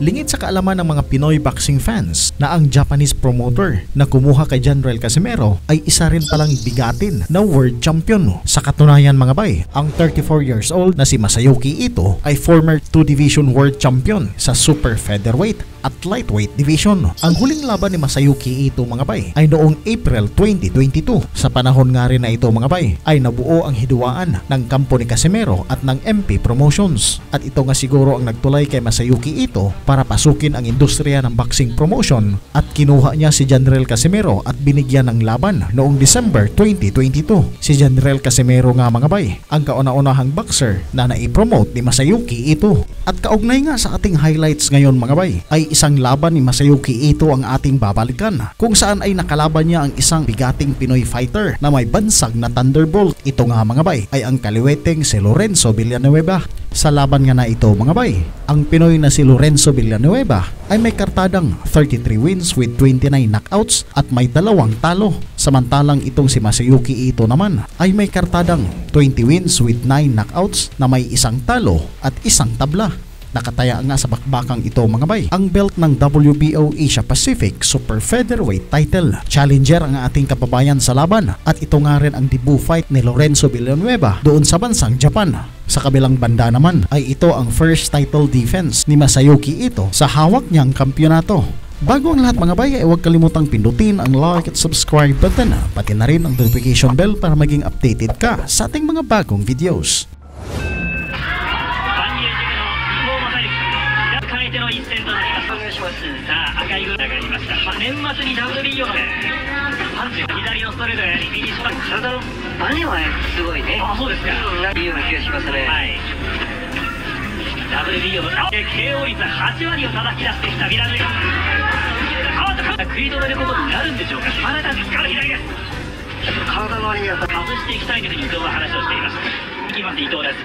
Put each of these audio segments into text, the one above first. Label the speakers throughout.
Speaker 1: Lingid sa kaalaman ng mga Pinoy boxing fans na ang Japanese promoter na kumuha kay Janrel Casimero ay isa rin palang bigatin na world champion. Sa katunayan mga bay, ang 34 years old na si Masayuki Ito ay former 2-division world champion sa super featherweight at lightweight division. Ang huling laban ni Masayuki Ito mga bay ay noong April 2022. Sa panahon nga rin na ito mga bay ay nabuo ang hiduaan ng kampo ni Casimero at ng MP Promotions. At ito nga siguro ang nagtulay kay Masayuki Ito para pasukin ang industriya ng boxing promotion at kinuha niya si Janrel Casimero at binigyan ng laban noong December 2022. Si Janrel Casimero nga mga bay ang kauna-unahang boxer na naipromote ni Masayuki Ito. At kaugnay nga sa ating highlights ngayon mga bay ay isang laban ni Masayuki Ito ang ating babalikan kung saan ay nakalaban niya ang isang bigating Pinoy fighter na may bansag na thunderbolt. Ito nga mga bay ay ang kaliweteng si Lorenzo Villanueva. Sa laban nga na ito mga bay, ang Pinoy na si Lorenzo Villanueva ay may kartadang 33 wins with 29 knockouts at may 2 talo. Samantalang itong si Masayuki Ito naman ay may kartadang 20 wins with 9 knockouts na may 1 talo at 1 tabla. Nakataya nga sa bakbakang ito mga bay ang belt ng WBO Asia Pacific Super Featherweight title. Challenger ang ating kababayan sa laban at ito nga rin ang debut fight ni Lorenzo Villanueva doon sa bansang Japan. Sa kabilang banda naman ay ito ang first title defense ni Masayuki Ito sa hawak niyang kampyonato. Bago ang lahat mga bay ay huwag kalimutang pindutin ang like at subscribe button pati na rin ang notification bell para maging updated ka sa ating mga bagong videos.
Speaker 2: WBO のKO率8割を叩き出してきたビラヌエバ食い止めることになるんでしょうか。まだですから左です。体の割には外していきたいというふうに伊藤は話をしています。いきます伊藤です。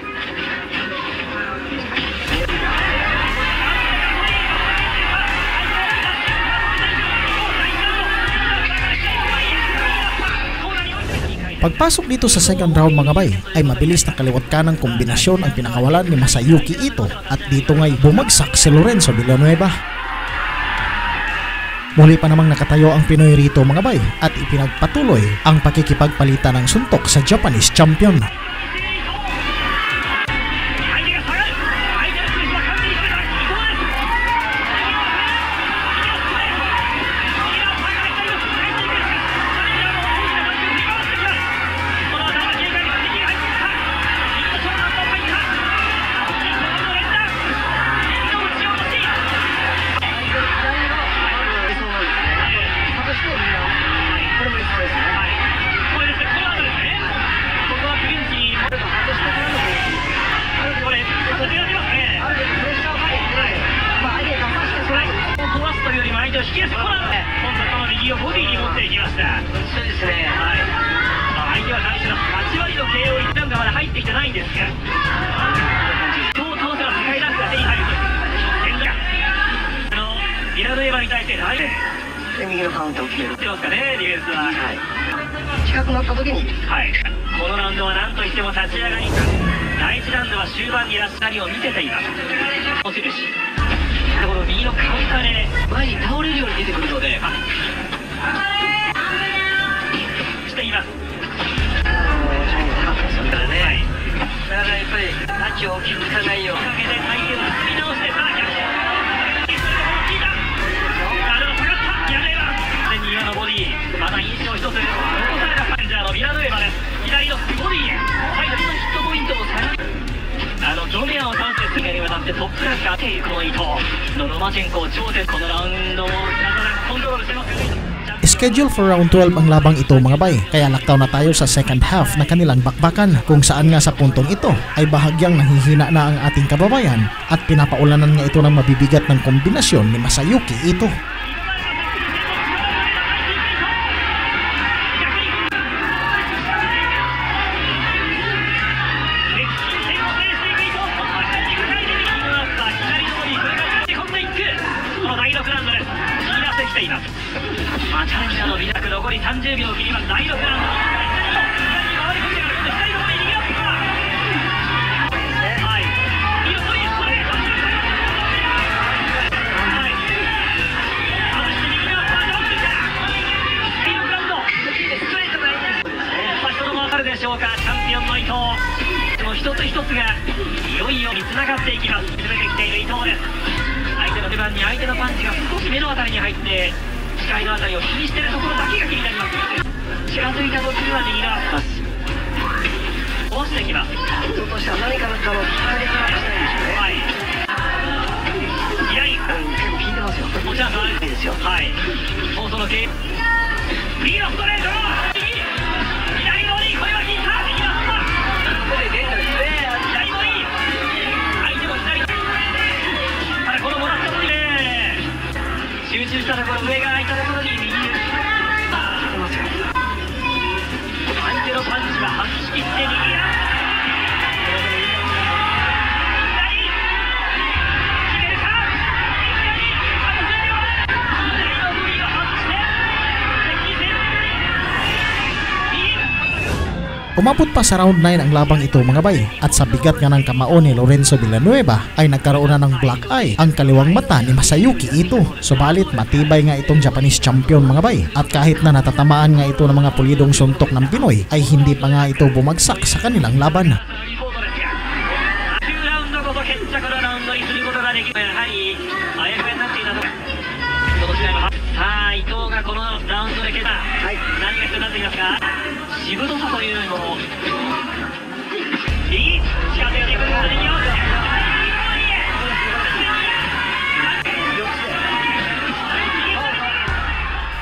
Speaker 1: Pagpasok dito sa second round mga bay ay mabilis na kaliwat kanang kombinasyon ang pinakawalan ni Masayuki Ito at dito nga'y bumagsak si Lorenzo Villanueva. Muli pa namang nakatayo ang Pinoy rito mga bay at ipinagpatuloy ang pakikipagpalitan ng suntok sa Japanese champion.
Speaker 2: 右のカウントを決めるってますかね、ディフェンスは。近くなった時に、このラウンドは何といっても立ち上がり。第1ラウンドは終盤にラッシャリを見せています。持ち主。この右のカウンターで前に倒れるように出てくるので。しています。それからね。だからやっぱりタッチを大きくつかないようにかけて体勢を作り直してさあ逆襲。また印象一つ残されたパンジャーのビラヌエバです。左のボディへ最後のヒットポイントを下げるジョメアを倒してすぐにわたってトップクラスが当ていくこの伊藤のロマチェンコを頂点このラウンドをコントロールしてますよね。
Speaker 1: Schedule for round 12 ang labang ito mga bay, kaya laktaw na tayo sa second half na kanilang bakbakan kung saan nga sa puntong ito ay bahagyang nahihina na ang ating kababayan at pinapaulanan nga ito ng mabibigat ng kombinasyon ni Masayuki Ito.
Speaker 2: いよいよに繋がっていきます。詰めてきている伊藤です。相手の手番に相手のパンチが少し目のあたりに入って視界のあたりを気にしているところだけが気になります。近づいた途中は右側下ろしてきます。伊藤としては何かのきっかけからしたいんでしょうね。はい、左、結構効いてますよ。持ち味悪いですよ。はい、もうその右のストレート左ボディ、これは効いた。右のスパここで出たですね。左ボディ、相手も左、ただこのもらったボディで集中したところ、上が空いたところに右相手のパンチが発しきって右や
Speaker 1: Umabot pa sa round 9 ang labang ito mga bay, at sa bigat nga ng kamao ni Lorenzo Villanueva ay nagkaroon na ng black eye ang kaliwang mata ni Masayuki Ito. Subalit matibay nga itong Japanese champion mga bay, at kahit na natatamaan nga ito ng mga pulidong suntok ng Pinoy ay hindi pa nga ito bumagsak sa kanilang laban.
Speaker 2: しぶとさというのもいい近づいてくるので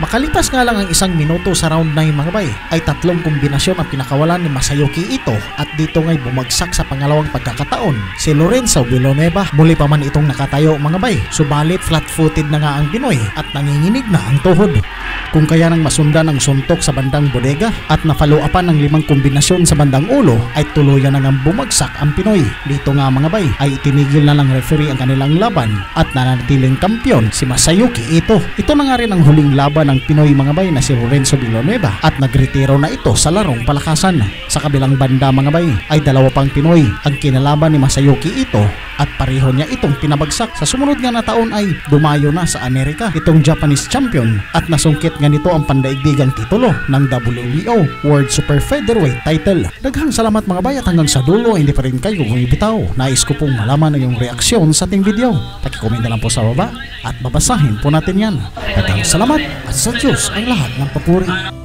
Speaker 1: Makalipas nga lang ang 1 minuto sa round 9 mga bay, ay tatlong kombinasyon ang pinakawalan ni Masayuki Ito, at dito nga'y bumagsak sa pangalawang pagkakataon si Lorenzo Villanueva. Muli pa man itong nakatayo mga bay, subalit flat-footed na nga ang Pinoy at nanginginig na ang tuhod. Kung kaya nang masundan ang suntok sa bandang bodega at na-follow-upan ng 5 kombinasyon sa bandang ulo, ay tuluyan na ngang bumagsak ang Pinoy. Dito nga mga bay ay itinigil na ng referee ang kanilang laban at nanatiling kampiyon si Masayuki Ito. Ito na nga rin ang huling laban ng Pinoy mga bay na si Lorenzo Villanueva, at nagretiro na ito sa larong palakasan. Sa kabilang banda mga bay ay 2 pang Pinoy ang kinalaban ni Masayuki Ito, at pareho niya itong pinabagsak. Sa sumunod nga na taon ay dumayo na sa Amerika itong Japanese champion, at nasungkit nga nito ang pandaigdigang titulo ng WBO World Super Featherweight title. Daghang salamat mga bay, at hanggang sa dulo hindi pa rin kayo bumibitaw. Nais ko pong malaman ang iyong reaksyon sa ating video. Paki-comment na lang po sa baba at babasahin po natin yan. Daghang salamat, at sa Diyos ang lahat ng papuri.